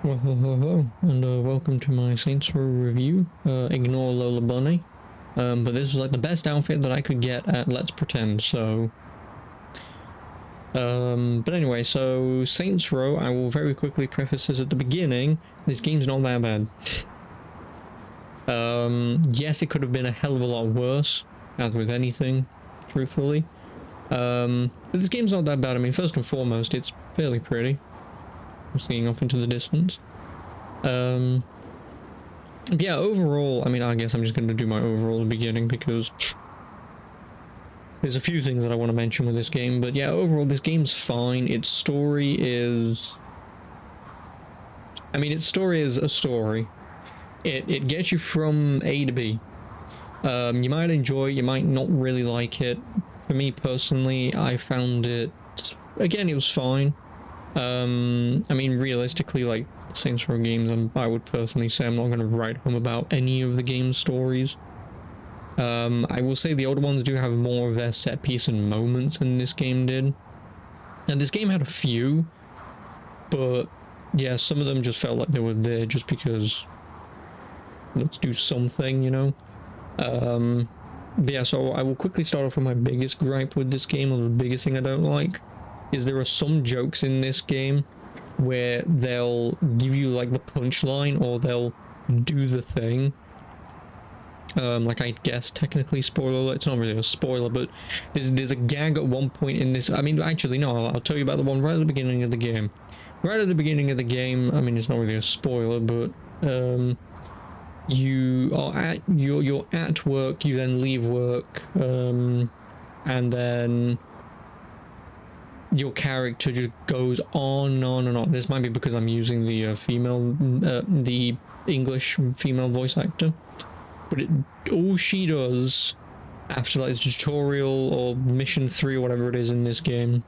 Well, hello, and welcome to my Saints Row review. Ignore Lola Bunny. But this is like the best outfit that I could get at Let's Pretend, so... but anyway, so Saints Row, I will very quickly preface this at the beginning. This game's not that bad. Yes, it could have been a hell of a lot worse, as with anything, truthfully. But this game's not that bad. I mean, first and foremost, it's fairly pretty. Seeing off into the distance. Yeah, overall, I mean, I guess I'm just going to do my overall at the beginning because there's a few things that I want to mention with this game, but yeah, overall, this game's fine. Its story is... I mean, its story is a story. It gets you from A to B. You might enjoy it, you might not really like it. For me, personally, I found it... Again, it was fine. I mean, realistically, like, Saints Row games, I would personally say I'm not going to write home about any of the game's stories. I will say the older ones do have more of their set piece and moments than this game did. And this game had a few, but yeah, some of them just felt like they were there just because let's do something, you know? But yeah, so I will quickly start off with my biggest gripe with this game, or the biggest thing I don't like. Is there are some jokes in this game where they'll give you like the punchline or they'll do the thing. Like I guess technically spoiler alert, it's not really a spoiler, but there's a gag at one point in this. I mean, actually no, I'll tell you about the one right at the beginning of the game. Right at the beginning of the game, I mean, it's not really a spoiler, but you are at you're at work, you then leave work, and then your character just goes on and on and on. This might be because I'm using the the English female voice actor, but all she does after like this tutorial or mission 3 or whatever it is in this game,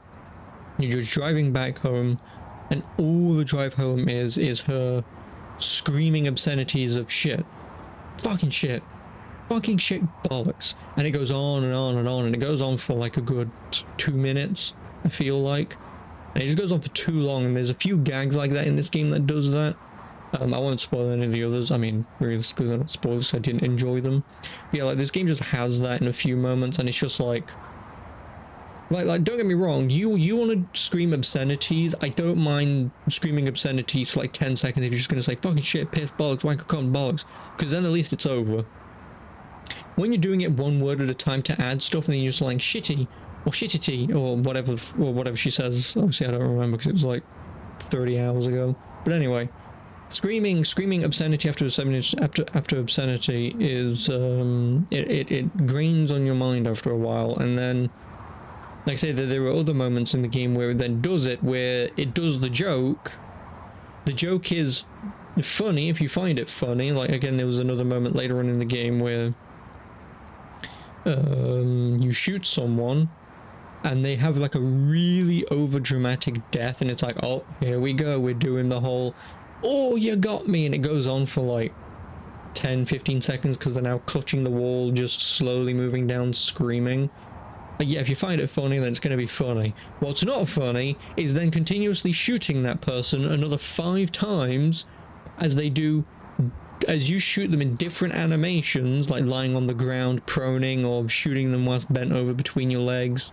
you're just driving back home, and all the drive home is her screaming obscenities of shit, fucking shit bollocks, and it goes on and on and on, and it goes on for like a good 2 minutes. I feel like, and it just goes on for too long, and there's a few gags like that in this game that does that. I won't spoil any of the others. I mean, realistically, they're not spoilers, I didn't enjoy them. But yeah, like this game just has that in a few moments, and it's just like don't get me wrong, you want to scream obscenities, I don't mind screaming obscenities for like 10 seconds if you're just going to say fucking shit, piss, bollocks, wank, cunt, bollocks, because then at least it's over. When you're doing it one word at a time to add stuff, and then you're just like shitty, or shittity, or whatever she says. Obviously I don't remember because it was like 30 hours ago. But anyway, screaming obscenity after obscenity is it grains on your mind after a while. And then, like I say, there are other moments in the game where it then does it, where it does the joke. The joke is funny if you find it funny. Like again, there was another moment later on in the game where you shoot someone and they have like a really over dramatic death, and it's like, oh, here we go, we're doing the whole, oh, you got me, and it goes on for like 10-15 seconds because they're now clutching the wall, just slowly moving down, screaming. But yeah, if you find it funny, then it's going to be funny. What's not funny is then continuously shooting that person another 5 times as you shoot them in different animations, like lying on the ground, proning, or shooting them whilst bent over between your legs.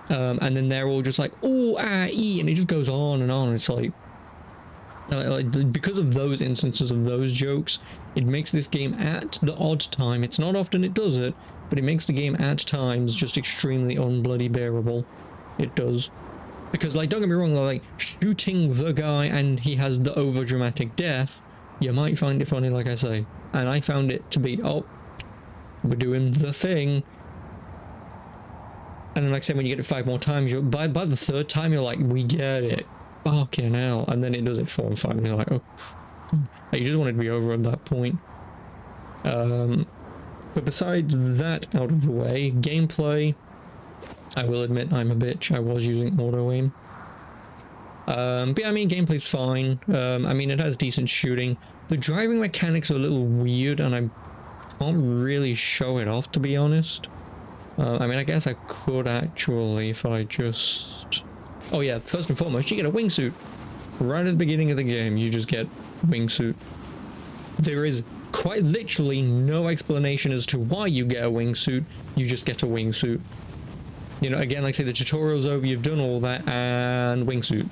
And then they're all just like, oh, ah, ee, and it just goes on and on. It's like, because of those instances of those jokes, it makes this game at the odd time, it's not often it does it, but it makes the game at times just extremely unbloody bearable. It does. Because, like, don't get me wrong, like, shooting the guy and he has the over dramatic death, you might find it funny, like I say. And I found it to be, oh, we're doing the thing. And then, like I said, when you get it 5 more times, by the 3rd time, you're like, we get it. Fucking hell. And then it does it 4 and 5, and you're like, oh. You just wanted to be over at that point. But besides that out of the way, gameplay, I will admit I'm a bitch. I was using auto aim. But yeah, I mean, gameplay's fine. I mean, it has decent shooting. The driving mechanics are a little weird, and I can't really show it off, to be honest. I mean, I guess I could actually if I just... Oh yeah, first and foremost, you get a wingsuit. Right at the beginning of the game, you just get wingsuit. There is quite literally no explanation as to why you get a wingsuit. You just get a wingsuit. You know, again, like I say, the tutorial's over, you've done all that, and wingsuit.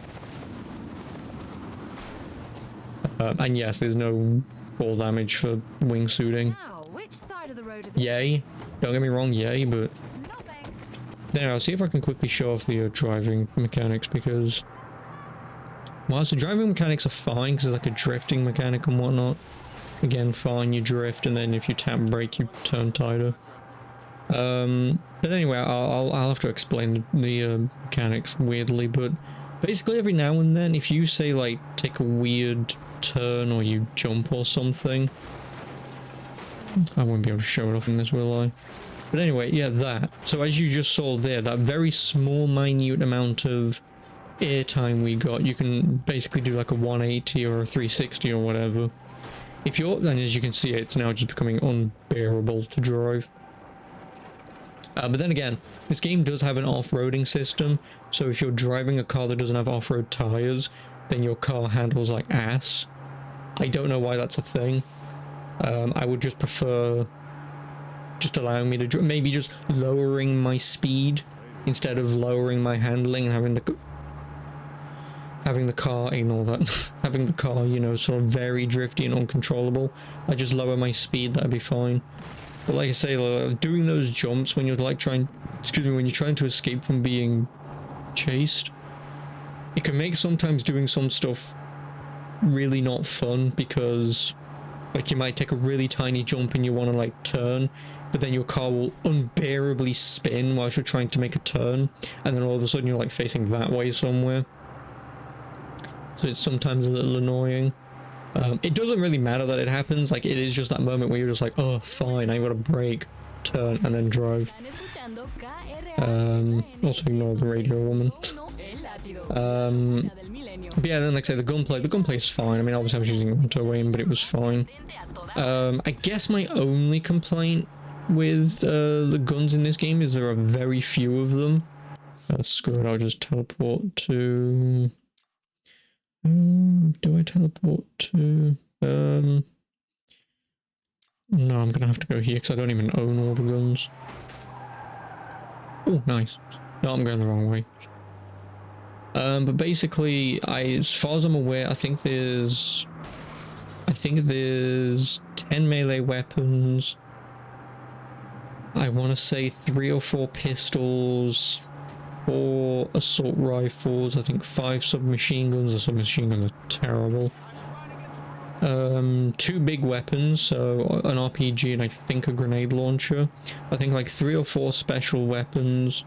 And yes, there's no fall damage for wingsuiting. Now, which side of the road is it? Yay. Don't get me wrong, yay, but... No thanks. Then I'll see if I can quickly show off the driving mechanics, because... Whilst the driving mechanics are fine, because it's like a drifting mechanic and whatnot. Again, fine, you drift, and then if you tap brake, you turn tighter. But anyway, I'll have to explain the mechanics weirdly, but basically every now and then, if you say like take a weird turn or you jump or something, I won't be able to show it off in this, will I? But anyway, yeah, that. So as you just saw there, that very small, minute amount of airtime we got, you can basically do like a 180 or a 360 or whatever. If you're, and as you can see, it's now just becoming unbearable to drive. But then again, this game does have an off-roading system, so if you're driving a car that doesn't have off-road tires, then your car handles like ass. I don't know why that's a thing. I would just prefer just allowing me to maybe just lowering my speed instead of lowering my handling and having the car, ignore that, having the car, you know, sort of very drifty and uncontrollable. I just lower my speed, that'd be fine. But like I say, doing those jumps when you're like when you're trying to escape from being chased, it can make sometimes doing some stuff really not fun, because like you might take a really tiny jump and you want to like turn, but then your car will unbearably spin whilst you're trying to make a turn, and then all of a sudden you're like facing that way somewhere. So it's sometimes a little annoying. It doesn't really matter that it happens, like it is just that moment where you're just like, oh fine, I gotta brake, turn, and then drive. Also ignore the radio woman. But yeah, then like I say, the gunplay is fine. I mean, obviously I was using auto aim, but it was fine. I guess my only complaint with the guns in this game is there are very few of them. Screw it, I'll just teleport to... do I teleport to... No, I'm gonna have to go here because I don't even own all the guns. Oh, nice. No, I'm going the wrong way. But basically, as far as I'm aware, I think there's 10 melee weapons. I want to say 3 or 4 pistols, 4 assault rifles, I think 5 submachine guns. The submachine guns are terrible. 2 big weapons, so an RPG and I think a grenade launcher. I think like 3 or 4 special weapons.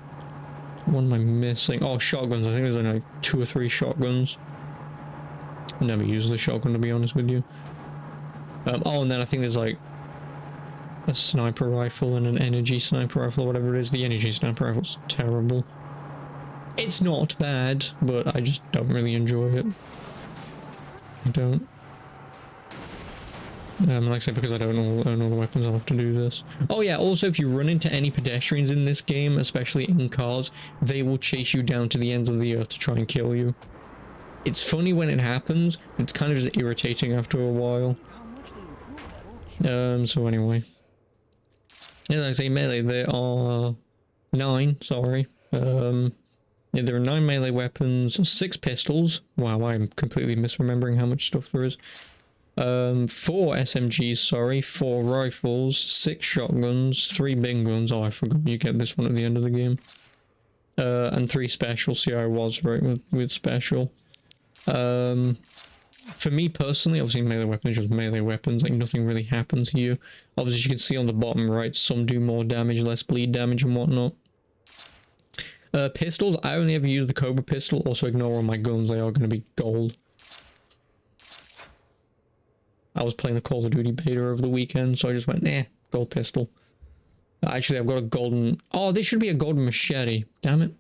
What am I missing? Oh, shotguns. I think there's only like 2 or 3 shotguns. I never used the shotgun, to be honest with you. Oh, and then I think there's like a sniper rifle and an energy sniper rifle, or whatever it is. The energy sniper rifle's terrible. It's not bad, but I just don't really enjoy it. I don't. Like I said, because I don't own all the weapons, I'll have to do this. Oh yeah, also if you run into any pedestrians in this game, especially in cars, they will chase you down to the ends of the earth to try and kill you. It's funny when it happens, it's kind of just irritating after a while. So anyway. Yeah, like I say, melee, there are 9, sorry. Yeah, there are 9 melee weapons, 6 pistols. Wow, I'm completely misremembering how much stuff there is. 4 SMGs, sorry, 4 rifles, 6 shotguns, 3 big guns. Oh, I forgot you get this one at the end of the game. And 3 specials. See, I was right with special. For me personally, obviously melee weapons are just melee weapons, like nothing really happens here. Obviously, as you can see on the bottom right, some do more damage, less bleed damage and whatnot. Pistols, I only ever use the Cobra pistol, also ignore all my guns, they are going to be gold. I was playing the Call of Duty beta over the weekend, so I just went, nah, gold pistol. Actually, I've got a golden... Oh, this should be a golden machete. Damn it.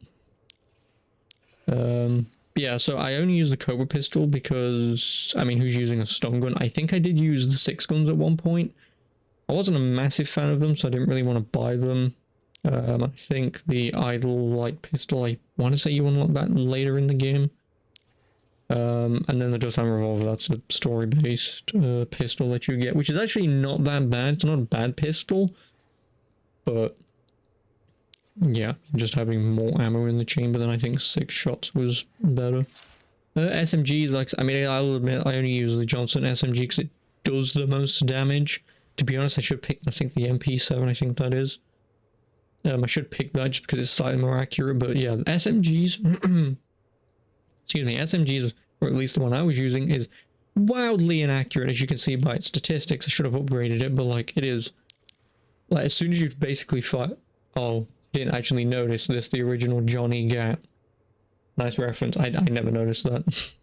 Yeah, so I only use the Cobra pistol because... I mean, who's using a stun gun? I think I did use the 6 guns at one point. I wasn't a massive fan of them, so I didn't really want to buy them. I think the idle light pistol, I want to say you unlock that later in the game. And then the Dust Hammer Revolver, that's a story-based pistol that you get, which is actually not that bad. It's not a bad pistol, but yeah, just having more ammo in the chamber than I think 6 shots was better. SMGs, like, I mean, I'll admit I only use the Johnson SMG because it does the most damage. To be honest, I should pick, I think, the MP7, I think that is. I should pick that just because it's slightly more accurate, but yeah, SMGs, excuse me, SMGs, or at least the one I was using, is wildly inaccurate, as you can see by its statistics. I should have upgraded it, but like, it is, like, as soon as you basically fight, oh, didn't actually notice this, the original Johnny Gat. Nice reference. I never noticed that.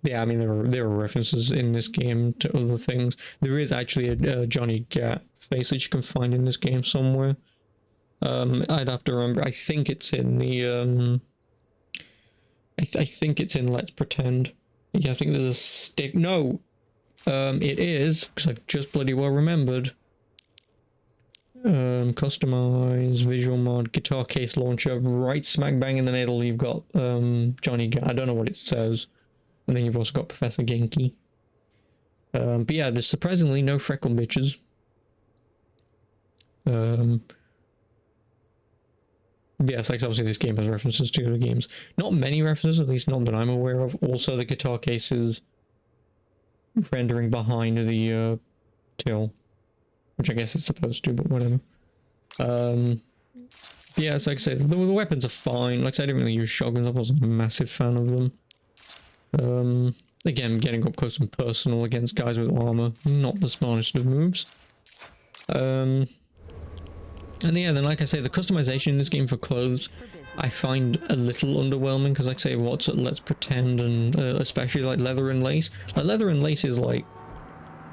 Yeah, I mean, there are references in this game to other things. There is actually a Johnny Gat face that you can find in this game somewhere. I'd have to remember. I think it's in the I think it's in Let's Pretend. Yeah, I think there's a stick. No, it is, because I've just bloody well remembered. Customize, visual mod, guitar case launcher, right smack bang in the middle you've got Johnny Gat. I don't know what it says. And then you've also got Professor Genki. But yeah, there's surprisingly no freckle bitches. Yes, like obviously this game has references to other games. Not many references, at least not that I'm aware of. Also the guitar case is rendering behind the till. Which I guess it's supposed to, but whatever. Yeah, it's like I said, the weapons are fine. Like I said, I didn't really use shotguns. I wasn't a massive fan of them. Again, getting up close and personal against guys with armor, not the smartest of moves. And yeah, then like I say, the customization in this game for clothes, I find a little underwhelming, because like I say, what's it, Let's Pretend, and especially like leather and lace. Like leather and lace is like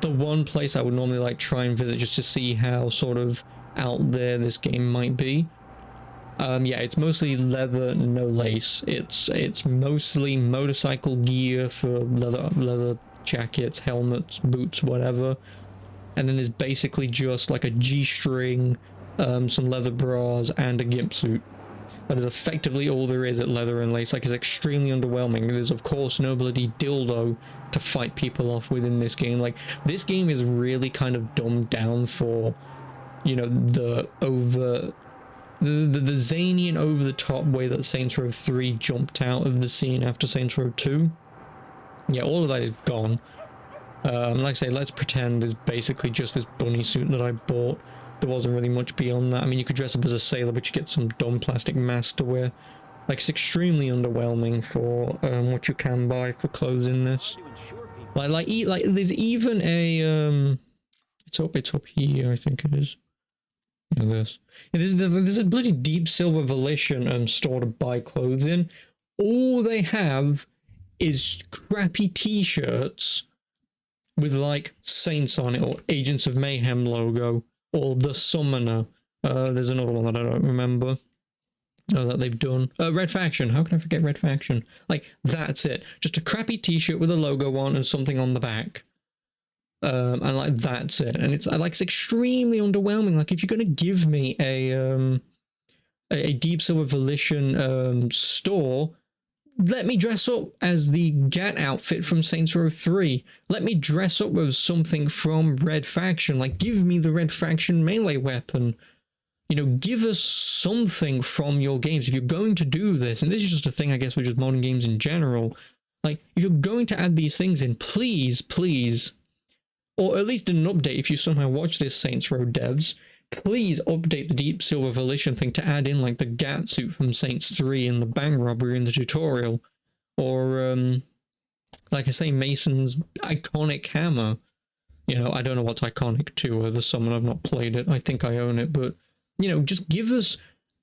the one place I would normally like try and visit just to see how sort of out there this game might be. Yeah, it's mostly leather, no lace. It's mostly motorcycle gear for leather jackets, helmets, boots, whatever. And then there's basically just like a G-string, some leather bras, and a gimp suit. That is effectively all there is at leather and lace. Like, it's extremely underwhelming. There's of course no bloody dildo to fight people off within this game. Like, this game is really kind of dumbed down for, you know, the zany and over the top way that Saints Row 3 jumped out of the scene after Saints Row 2. Yeah, all of that is gone. Like I say, Let's Pretend is basically just this bunny suit that I bought. There wasn't really much beyond that. I mean, you could dress up as a sailor, but you get some dumb plastic mask to wear. Like, it's extremely underwhelming for what you can buy for clothes in this. Like there's even a it's up here, I think it is. You know, this. Yeah, there's a bloody Deep Silver Volition store to buy clothes in. All they have is crappy t-shirts with like Saints on it, or Agents of Mayhem logo, or The Summoner. There's another one that I don't remember that they've done. Red Faction. How can I forget Red Faction? Like, that's it. Just a crappy t-shirt with a logo on and something on the back. And like, that's it. And it's like, it's extremely underwhelming. Like, if you're gonna give me a Deep Silver Volition store, let me dress up as the Gat outfit from Saints Row 3. Let me dress up with something from Red Faction. Like, give me the Red Faction melee weapon. You know, give us something from your games. If you're going to do this, and this is just a thing, I guess, with just modern games in general, like, if you're going to add these things in, please, or at least in an update, if you somehow watch this, Saints Row devs, please update the Deep Silver Volition thing to add in, like, the Gat suit from Saints 3 and the bank robbery in the tutorial. Or, like I say, Mason's iconic hammer. You know, I don't know what's iconic to the Summon. I've not played it. I think I own it, but, you know, just give us,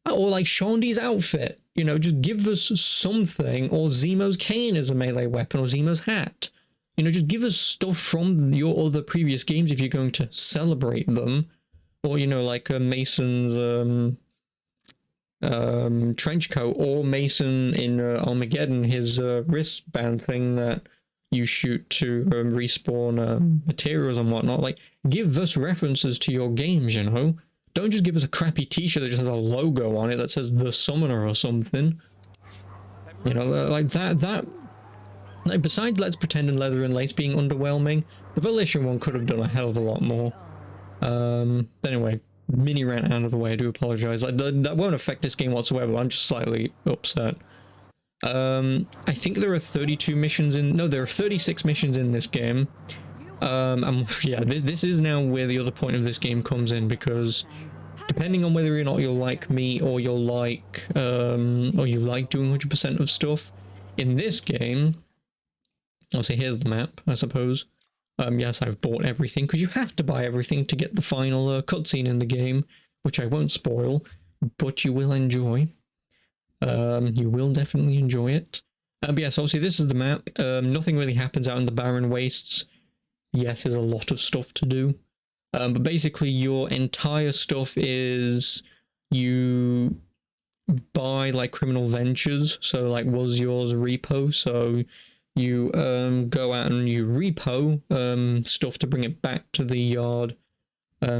or like Shandy's outfit, you know, just give us something, or Zemo's cane as a melee weapon, or Zemo's hat. You know, just give us stuff from your other previous games if you're going to celebrate them. Or, you know, like Mason's trench coat, or Mason in Armageddon, his wristband thing that you shoot to respawn materials and whatnot. Like, give us references to your games, you know? Don't just give us a crappy t-shirt that just has a logo on it that says The Summoner or something. You know, like that. Like, besides Let's Pretend and Leather and Lace being underwhelming, the Volition one could have done a hell of a lot more. But anyway, mini rant out of the way. I do apologize. Like that won't affect this game whatsoever. I'm just slightly upset. I think there are 32 missions in. No, there are 36 missions in this game. And yeah, this is now where the other point of this game comes in, because depending on whether or not you're like me or you're like or you like doing 100% of stuff in this game. I'll say here's the map, I suppose. Yes, I've bought everything, because you have to buy everything to get the final cutscene in the game, which I won't spoil, but you will enjoy. You will definitely enjoy it. But yes, obviously this is the map. Nothing really happens out in the barren wastes. Yes, there's a lot of stuff to do. But basically your entire stuff is you buy like criminal ventures. So like was yours repo. So you go out and you repo stuff to bring it back to the yard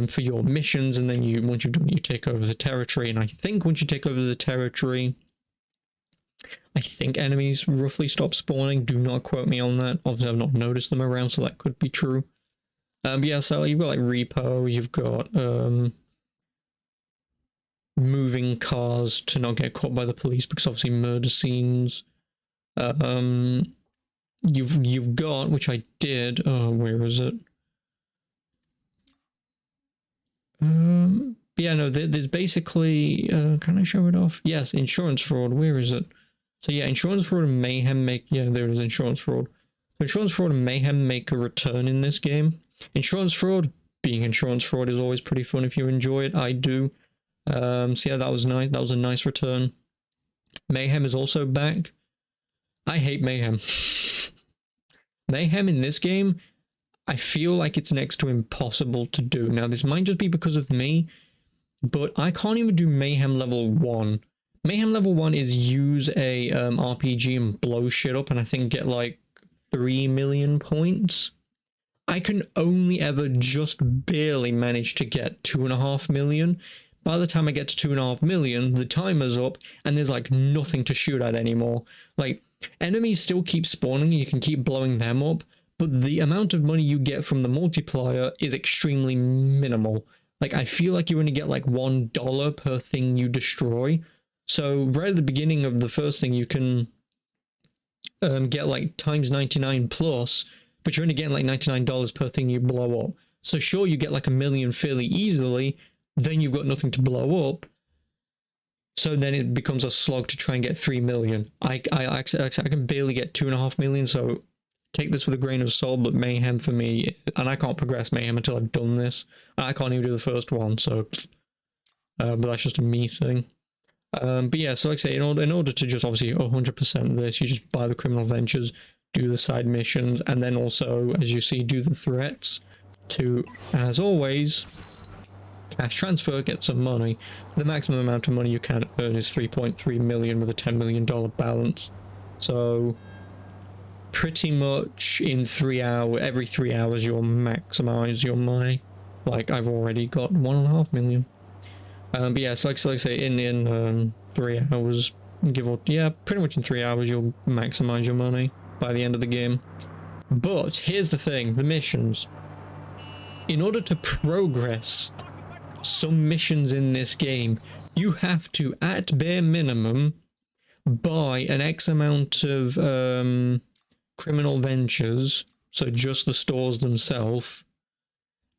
for your missions, and then once you've done it, you take over the territory. And I think once you take over the territory, I think enemies roughly stop spawning. Do not quote me on that. Obviously, I've not noticed them around, so that could be true. But yeah, so you've got like repo, you've got moving cars to not get caught by the police, because obviously murder scenes. You've got, which I did, where is it? Yeah, no, there's basically, can I show it off? Yes, insurance fraud, where is it? So yeah, insurance fraud and mayhem yeah, there it is, insurance fraud. So insurance fraud and mayhem make a return in this game. Insurance fraud, being insurance fraud, is always pretty fun if you enjoy it. I do. So yeah, that was nice. That was a nice return. Mayhem is also back. I hate mayhem. Mayhem in this game, I feel like it's next to impossible to do. Now, this might just be because of me, but I can't even do Mayhem level 1. Mayhem level 1 is use a RPG and blow shit up, and I think get like 3 million points. I can only ever just barely manage to get 2.5 million. By the time I get to 2.5 million, the timer's up, and there's like nothing to shoot at anymore. Like, enemies still keep spawning, you can keep blowing them up, but the amount of money you get from the multiplier is extremely minimal. Like, I feel like you only get like $1 per thing you destroy. So right at the beginning of the first thing, you can get like times 99 plus, but you're only getting like $99 per thing you blow up. So sure, you get like 1 million fairly easily, then you've got nothing to blow up. So then it becomes a slog to try and get 3 million. I can barely get 2.5 million, so take this with a grain of salt, but Mayhem for me, and I can't progress Mayhem until I've done this. I can't even do the first one, so, but that's just a me thing. But yeah, so like I say, in order to just obviously 100% this, you just buy the criminal ventures, do the side missions, and then also, as you see, do the threats to, as always, cash transfer, get some money. The maximum amount of money you can earn is 3.3 million with a $10 million balance. So pretty much in 3 hours, every 3 hours you'll maximize your money. Like, I've already got 1.5 million. But yeah, so like I say, in 3 hours, pretty much in 3 hours you'll maximize your money by the end of the game. But here's the thing, the missions. In order to progress some missions in this game, you have to, at bare minimum, buy an X amount of criminal ventures, so just the stores themselves,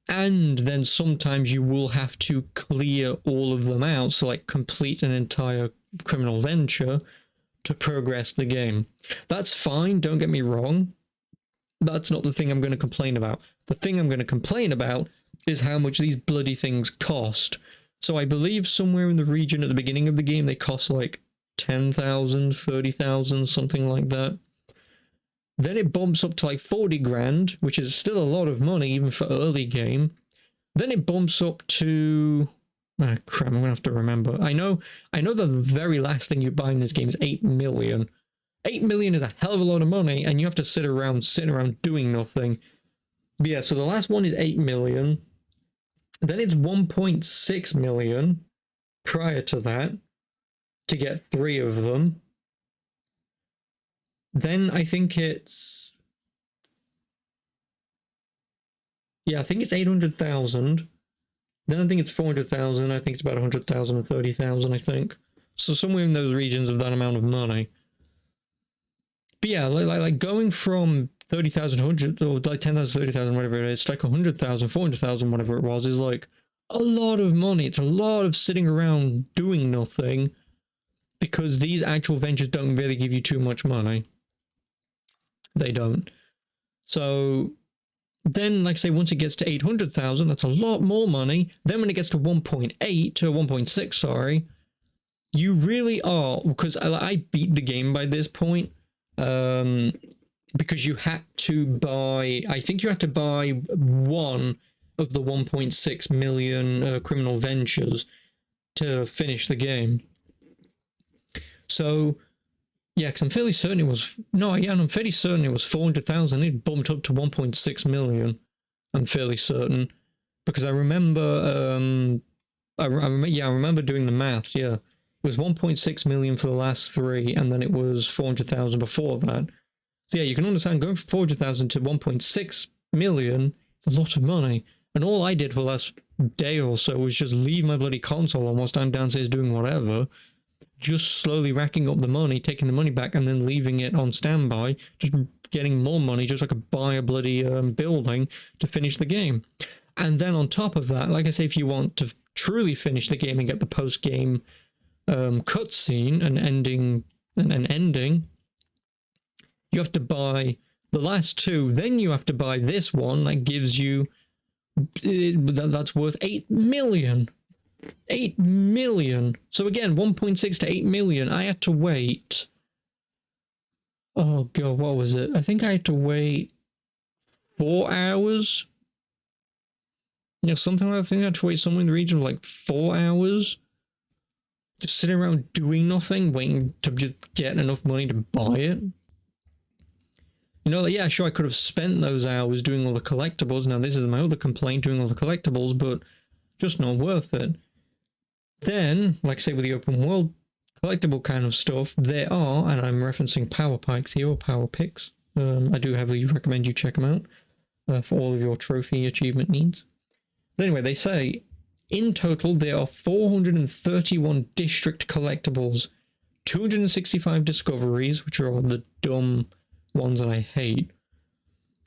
and then sometimes you will have to clear all of them out, so like complete an entire criminal venture to progress the game. That's fine, don't get me wrong. That's not the thing I'm going to complain about. The thing I'm going to complain about is how much these bloody things cost. So I believe somewhere in the region at the beginning of the game, they cost like 10,000, 30,000, something like that. Then it bumps up to like 40 grand, which is still a lot of money even for early game. Then it bumps up to, ah crap, I'm gonna have to remember. I know the very last thing you buy in this game is 8 million. 8 million is a hell of a lot of money, and you have to sitting around doing nothing. But yeah, so the last one is 8 million. Then it's 1.6 million prior to that to get 3 of them. Then I think it's... Yeah, I think it's 800,000. Then I think it's 400,000. I think it's about 100,000 and 30,000, I think. So somewhere in those regions of that amount of money. But yeah, like going from 30,000, 100, or like 10,000, 30,000, whatever it is, to like 100,000, 400,000, whatever it was, is like a lot of money. It's a lot of sitting around doing nothing because these actual ventures don't really give you too much money. They don't. So then, like I say, once it gets to 800,000, that's a lot more money. Then when it gets to 1.8 or 1.6, sorry, you really are, because I beat the game by this point, because you had to buy, I think you had to buy one of the 1.6 million criminal ventures to finish the game. So yeah, because I'm fairly certain it was, no, yeah, I'm fairly certain it was 400,000. It bumped up to 1.6 million. I'm fairly certain, because I remember, I remember doing the maths. Yeah, it was 1.6 million for the last three, and then it was 400,000 before that. So yeah, you can understand going from 400,000 to 1.6 million. It's a lot of money, and all I did for the last day or so was just leave my bloody console on whilst I'm downstairs doing whatever. Just slowly racking up the money, taking the money back, and then leaving it on standby, just getting more money just so I could buy a bloody building to finish the game. And then on top of that, like I say, if you want to truly finish the game and get the post-game cutscene and ending, you have to buy the last two. Then you have to buy this one that gives you, that's worth 8 million. 8 million. So again, 1.6 to 8 million. I had to wait. Oh god, what was it? I think I had to wait 4 hours. You know, something like that. I think I had to wait somewhere in the region of like 4 hours. Just sitting around doing nothing, waiting to just get enough money to buy it. You know, like, yeah, sure, I could have spent those hours doing all the collectibles. Now, this is my other complaint, doing all the collectibles, but just not worth it. Then, like I say, with the open world collectible kind of stuff, there are, and I'm referencing power packs here, or power picks. I do heavily recommend you check them out for all of your trophy achievement needs. But anyway, they say, in total, there are 431 district collectibles, 265 discoveries, which are all the dumb ones that I hate,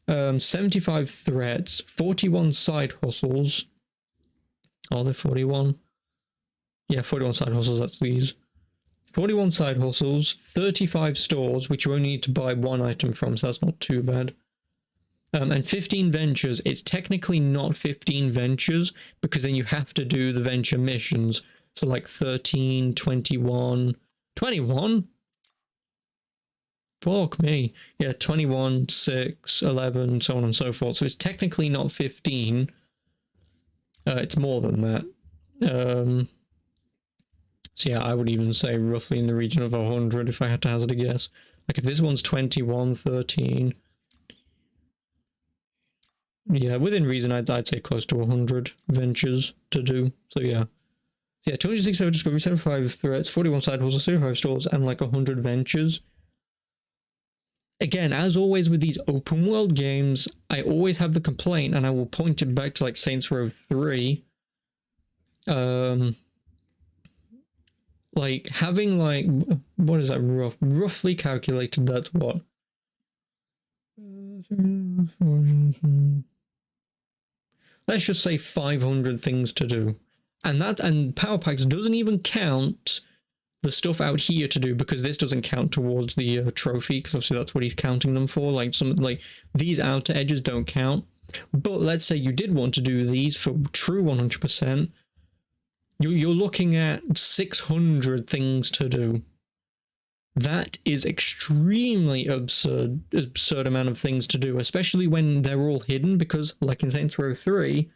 75 threats, 41 side hustles. Are there 41? Yeah, 41 side hustles, that's these. 41 side hustles, 35 stores, which you only need to buy one item from, so that's not too bad. And 15 ventures. It's technically not 15 ventures, because then you have to do the venture missions. So like 13, 21... 21? Fuck me. Yeah, 21, 6, 11, so on and so forth. So it's technically not 15. It's more than that. So yeah, I would even say roughly in the region of 100 if I had to hazard a guess. Like if this one's 21, 13... Yeah, within reason, I'd say close to 100 ventures to do. So yeah. So yeah, 265 discoveries, 75 threats, 41 side hustles, 35 stores, and like 100 ventures. Again, as always with these open world games, I always have the complaint, and I will point it back to like Saints Row 3. Like having like, what is that roughly calculated, that's what? Let's just say 500 things to do. And Power Packs doesn't even count the stuff out here to do, because this doesn't count towards the trophy, because obviously that's what he's counting them for. Like like these outer edges don't count. But let's say you did want to do these for true 100%. You're looking at 600 things to do. That is extremely absurd amount of things to do, especially when they're all hidden, because like in Saints Row 3,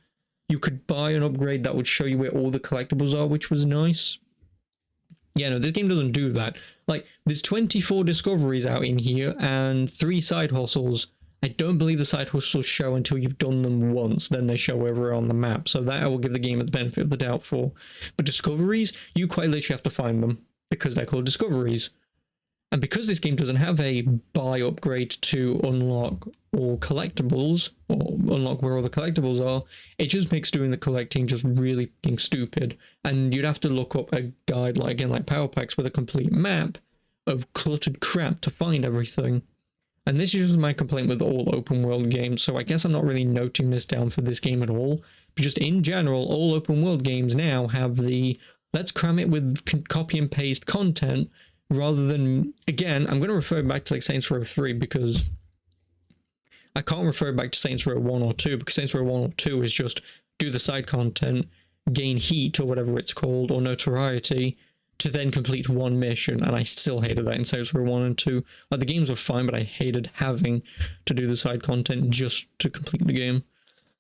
you could buy an upgrade that would show you where all the collectibles are, which was nice. Yeah, no, this game doesn't do that. Like, there's 24 discoveries out in here and 3 side hustles. I don't believe the side hustles show until you've done them once, then they show everywhere on the map. So that I will give the game the benefit of the doubt for. But discoveries, you quite literally have to find them, because they're called discoveries. And because this game doesn't have a buy upgrade to unlock all collectibles, or unlock where all the collectibles are, it just makes doing the collecting just really fucking stupid. And you'd have to look up a guide like in like Power Packs with a complete map of cluttered crap to find everything. And this is just my complaint with all open world games, so I guess I'm not really noting this down for this game at all. But just in general, all open world games now have the let's cram it with copy and paste content, rather than, again, I'm going to refer back to like Saints Row 3 because I can't refer back to Saints Row 1 or 2 because Saints Row 1 or 2 is just do the side content, gain heat or whatever it's called, or notoriety, to then complete one mission, and I still hated that in Saints Row 1 and 2. Like, the games were fine, but I hated having to do the side content just to complete the game.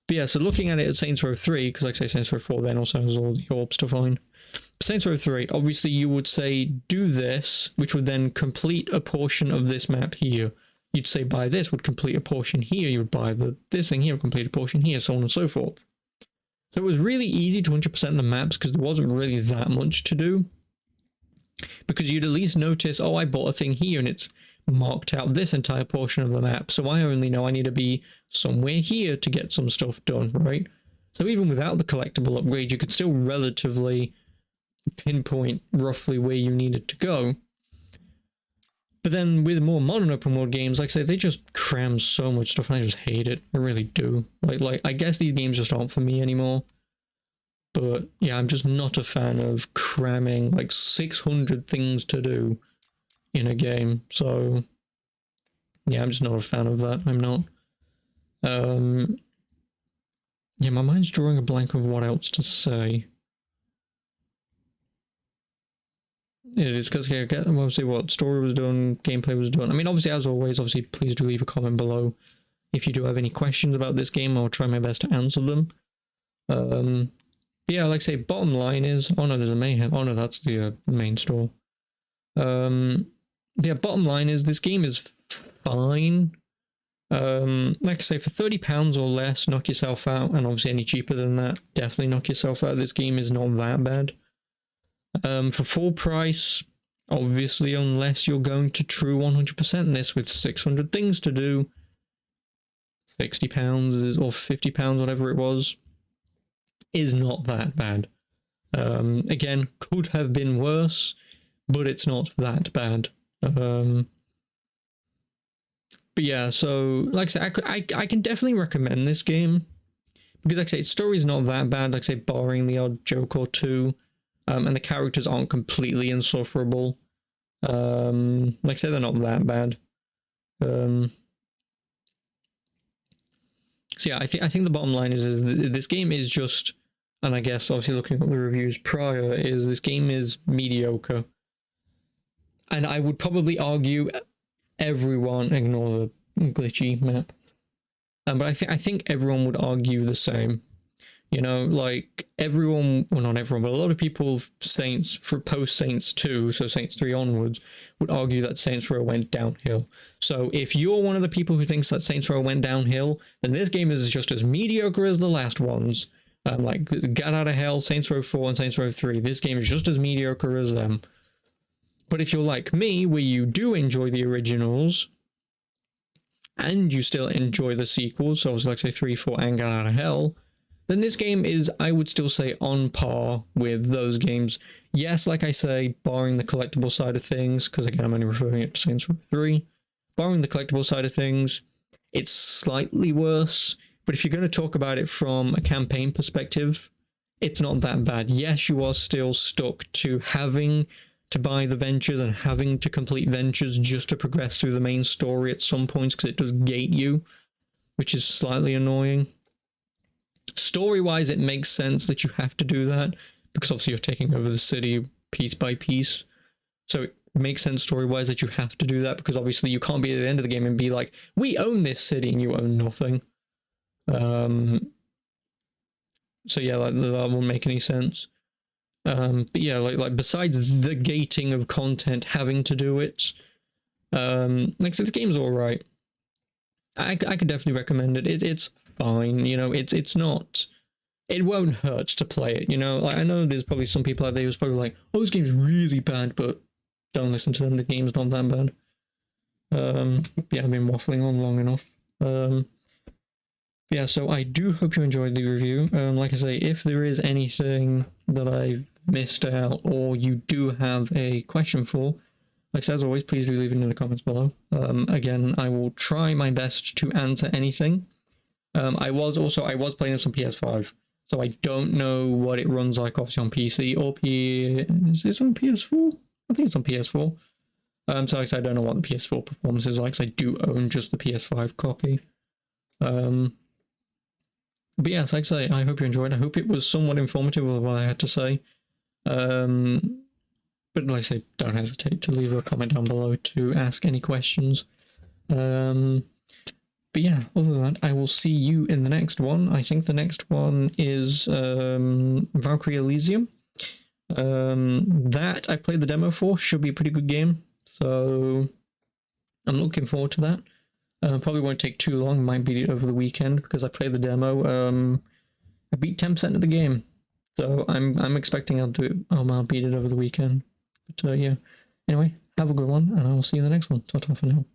But yeah, so looking at it at Saints Row 3, because like I say, Saints Row 4 then also has all the orbs to find. Saints Row 3, obviously you would say do this, which would then complete a portion of this map here. You'd say buy this would complete a portion here, you would buy this thing here, complete a portion here, so on and so forth. So it was really easy to 100% the maps because there wasn't really that much to do. Because you'd at least notice, oh, I bought a thing here and it's marked out this entire portion of the map, so I only know I need to be somewhere here to get some stuff done, right? So even without the collectible upgrade, you could still relatively pinpoint roughly where you needed to go. But then with more modern open world games, like I say, they just cram so much stuff and I just hate it. I really do. Like I guess these games just aren't for me anymore. But yeah, I'm just not a fan of cramming like 600 things to do in a game. So yeah, I'm just not a fan of that. I'm not. Yeah, my mind's drawing a blank of what else to say. It is because yeah, obviously what story was done, gameplay was done. I mean, obviously, as always, obviously, please do leave a comment below if you do have any questions about this game. I'll try my best to answer them. Yeah, like I say, bottom line is, oh no, there's a mayhem. Oh no, that's the main store. Yeah, bottom line is this game is fine. Like I say, for £30 or less, knock yourself out, and obviously any cheaper than that, definitely knock yourself out. This game is not that bad. For full price, obviously, unless you're going to true 100% this with 600 things to do, £60 or £50, whatever it was, is not that bad. Again, could have been worse, but it's not that bad. But yeah, so like I said, I can definitely recommend this game because, like I say, its story is not that bad. Like I say, barring the odd joke or two, and the characters aren't completely insufferable. Like I say, they're not that bad. So yeah, I think the bottom line is this game is just, and I guess obviously looking at the reviews prior, is this game is mediocre. And I would probably argue everyone ignore the glitchy map. But I think everyone would argue the same. You know, like everyone, well not everyone, but a lot of people, Saints, for post Saints 2, so Saints 3 onwards, would argue that Saints Row went downhill. So if you're one of the people who thinks that Saints Row went downhill, then this game is just as mediocre as the last ones. Like Get Out of Hell, Saints Row 4 and Saints Row 3, this game is just as mediocre as them. But if you're like me, where you do enjoy the originals, and you still enjoy the sequels, so like say 3, 4 and Get Out of Hell, then this game is, I would still say, on par with those games. Yes, like I say, barring the collectible side of things, because again, I'm only referring it to Saints Row 3, barring the collectible side of things, it's slightly worse, but if you're going to talk about it from a campaign perspective, it's not that bad. Yes, you are still stuck to having to buy the ventures and having to complete ventures just to progress through the main story at some points, because it does gate you, which is slightly annoying. Story-wise, it makes sense that you have to do that, because obviously you're taking over the city piece by piece. So it makes sense story-wise that you have to do that, because obviously you can't be at the end of the game and be like, we own this city, and you own nothing. So yeah, that won't make any sense. But yeah, like besides the gating of content having to do it, like I said, this game's alright. I could definitely recommend it. It's fine, you know, it's not, it won't hurt to play it, you know. Like I know there's probably some people out there who's probably like, oh, this game's really bad, but don't listen to them. The game's not that bad. Yeah, I've been waffling on long enough. Yeah, so I do hope you enjoyed the review. Like I say, if there is anything that I've missed out or you do have a question for, like as always, please do leave it in the comments below. Again, I will try my best to answer anything. I was playing this on PS5, so I don't know what it runs like obviously on PC or is this on PS4? I think it's on PS4. So like I said, I don't know what the PS4 performance is like, so I do own just the PS5 copy. But yes, like I say, I hope you enjoyed. I hope it was somewhat informative with what I had to say. But like I say, don't hesitate to leave a comment down below to ask any questions. But yeah, other than that, I will see you in the next one. I think the next one is Valkyrie Elysium. That I've played the demo for, should be a pretty good game. So I'm looking forward to that. Probably won't take too long, might beat it over the weekend because I played the demo. I beat 10% of the game. So I'm expecting I'll beat it over the weekend. But yeah. Anyway, have a good one and I will see you in the next one. Ta-ta for now.